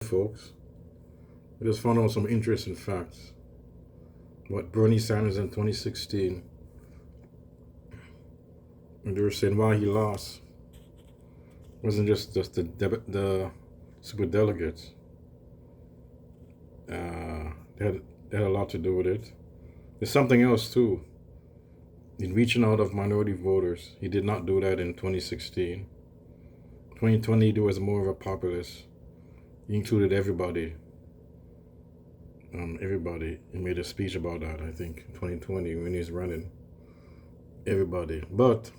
Folks. I just found out some interesting facts about Bernie Sanders in 2016. And they were saying why he lost wasn't just the super delegates. They had a lot to do with it. There's something else too. In reaching out of minority voters, he did not do that in 2016. 2020, he was more of a populist. He included everybody. Everybody. He made a speech about that, I think, in 2020 when he's running. Everybody. But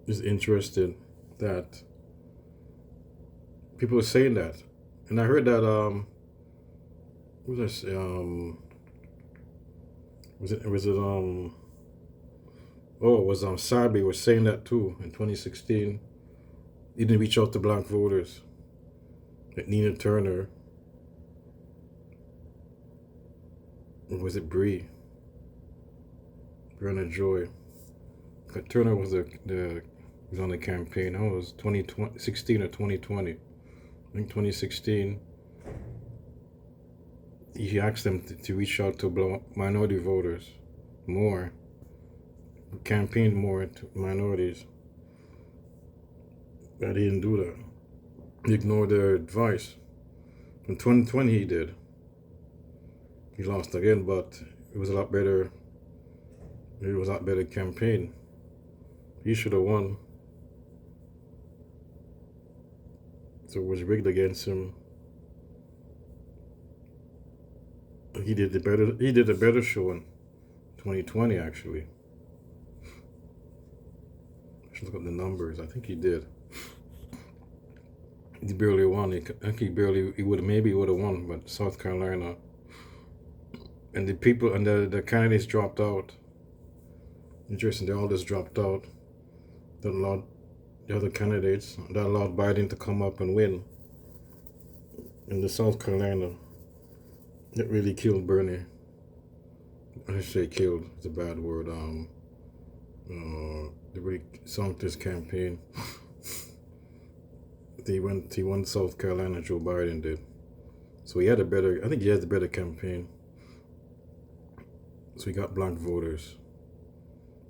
it's interesting that people are saying that. And I heard that what was I say? Sabi was saying that too in 2016. He didn't reach out to black voters. Like Nina Turner. Or was it Bree? Brianna Joy. But Turner was was on the campaign. That was 2016 or 2020. I think 2016. He asked them to reach out to minority voters more. Campaign more to minorities. But he didn't do that. He ignored their advice. In 2020 he did. He lost again, but it was a lot better. It was a lot better campaign. He should have won. So it was rigged against him. He did a better show in 2020 actually. I should look up the numbers. I think he did. He barely won. I think he would have won, but South Carolina. And the people and the candidates dropped out. Interesting, they all just dropped out. That allowed the other candidates, that allowed Biden to come up and win. In the South Carolina, that really killed Bernie. I should say killed, it's a bad word. They really sunk this campaign. He won South Carolina, Joe Biden did. So I think he had a better campaign. So he got black voters.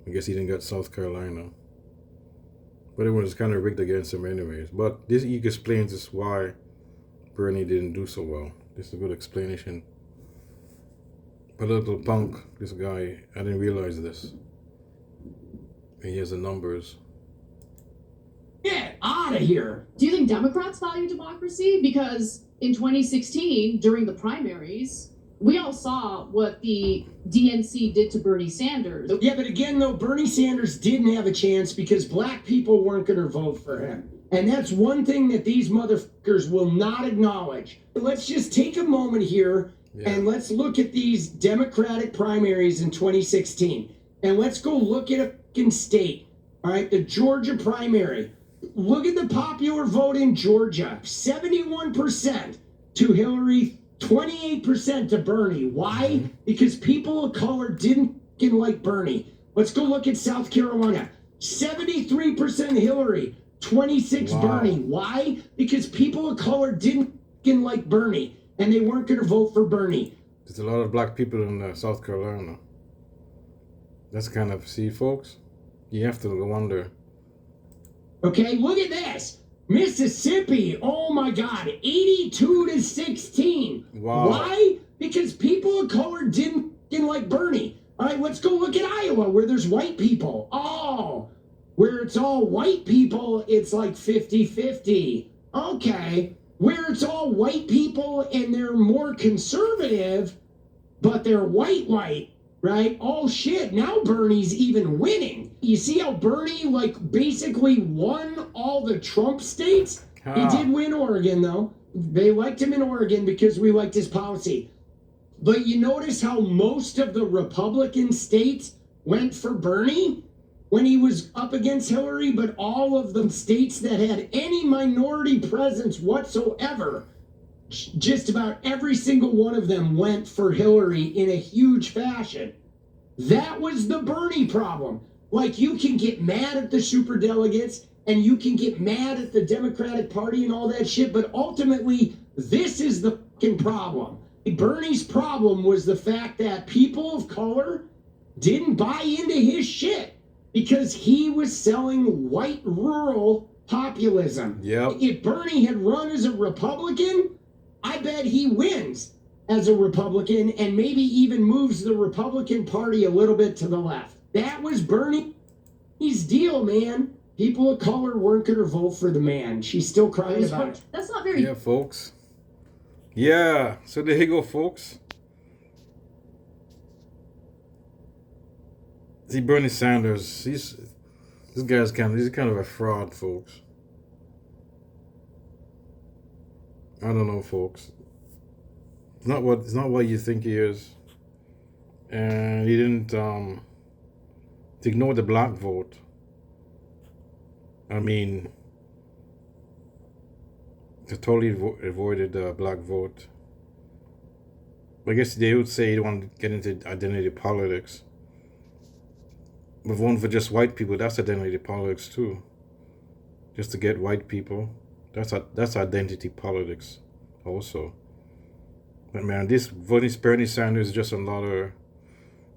I guess he didn't get South Carolina. But it was kind of rigged against him anyways. But this explains this why Bernie didn't do so well. This is a good explanation. Political punk, this guy, I didn't realize this. He has the numbers. Get out of here! Do you think Democrats value democracy? Because in 2016, during the primaries, we all saw what the DNC did to Bernie Sanders. Yeah, but again, though, Bernie Sanders didn't have a chance because black people weren't going to vote for him. And that's one thing that these motherfuckers will not acknowledge. Let's just take a moment here and let's look at these Democratic primaries in 2016. And let's go look at a fucking state. All right, the Georgia primary. Look at the popular vote in Georgia. 71% to Hillary, 28% to Bernie. Why? Because people of color didn't like Bernie. Let's go look at South Carolina. 73% Hillary, 26 Bernie. Why? Because people of color didn't like Bernie, and they weren't going to vote for Bernie. There's a lot of black people in South Carolina. That's kind of, see, folks? You have to wonder. Okay, look at this. Mississippi, oh my God, 82-16. Wow. Why? Because people of color didn't like Bernie. All right, let's go look at Iowa where there's white people. Oh, where it's all white people, it's like 50-50. Okay, where it's all white people and they're more conservative, but they're white, right? Oh shit, now Bernie's even winning. You see how Bernie basically won all the Trump states? He did win Oregon though. They liked him in Oregon because we liked his policy. But you notice how most of the Republican states went for Bernie when he was up against Hillary, but all of the states that had any minority presence whatsoever, just about every single one of them went for Hillary in a huge fashion. That was the Bernie problem. Like, you can get mad at the superdelegates and you can get mad at the Democratic Party and all that shit, but ultimately, this is the fucking problem. Bernie's problem was the fact that people of color didn't buy into his shit because he was selling white rural populism. Yep. If Bernie had run as a Republican, I bet he wins as a Republican and maybe even moves the Republican Party a little bit to the left. That was Bernie's deal, man. People of color weren't going to vote for the man. She's still crying about it. That's not very. Yeah, folks. Yeah, so there you go, folks. See, Bernie Sanders, he's kind of a fraud, folks. I don't know, folks. It's not what you think he is. And he didn't ignore the black vote. I mean, they totally avoided the black vote. I guess they would say you don't want to get into identity politics. But voting for just white people, that's identity politics too. Just to get white people, that's identity politics also. But man, this voting Bernie Sanders is just another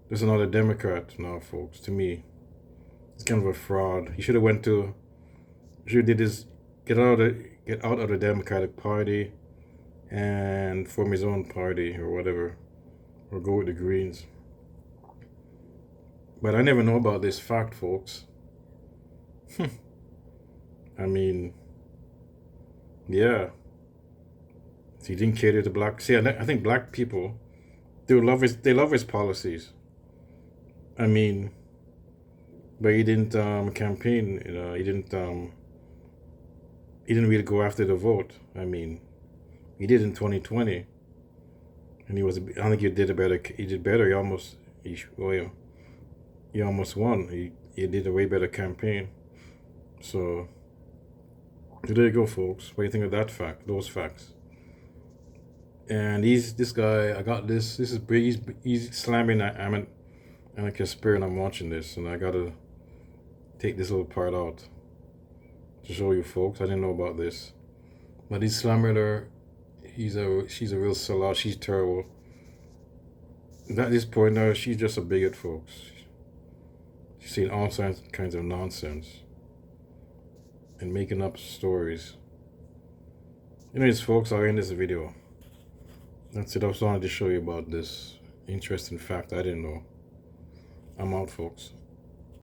Democrat now, folks. To me, it's kind of a fraud. He should have did his get out of the Democratic Party and form his own party or whatever, or go with the Greens. But I never know about this fact, folks. I mean, yeah. So he didn't cater to black. See, I think black people, they love his policies. I mean, but he didn't campaign. You know, he didn't really go after the vote. I mean, he did in 2020, and I think he did better. He did better. He almost won. He did a way better campaign. So there you go, folks. What do you think of that fact? Those facts. And this guy. I got this. This is he's slamming. I'm a conspiracy. I'm watching this, and I gotta take this little part out to show you, folks. I didn't know about this, but he's slamming her. She's a real sellout. She's terrible. At this point now, she's just a bigot, folks. She's saying all kinds of nonsense and making up stories. Anyways, folks, I'll end this video. That's it. I just wanted to show you about this interesting fact I didn't know. I'm out, folks.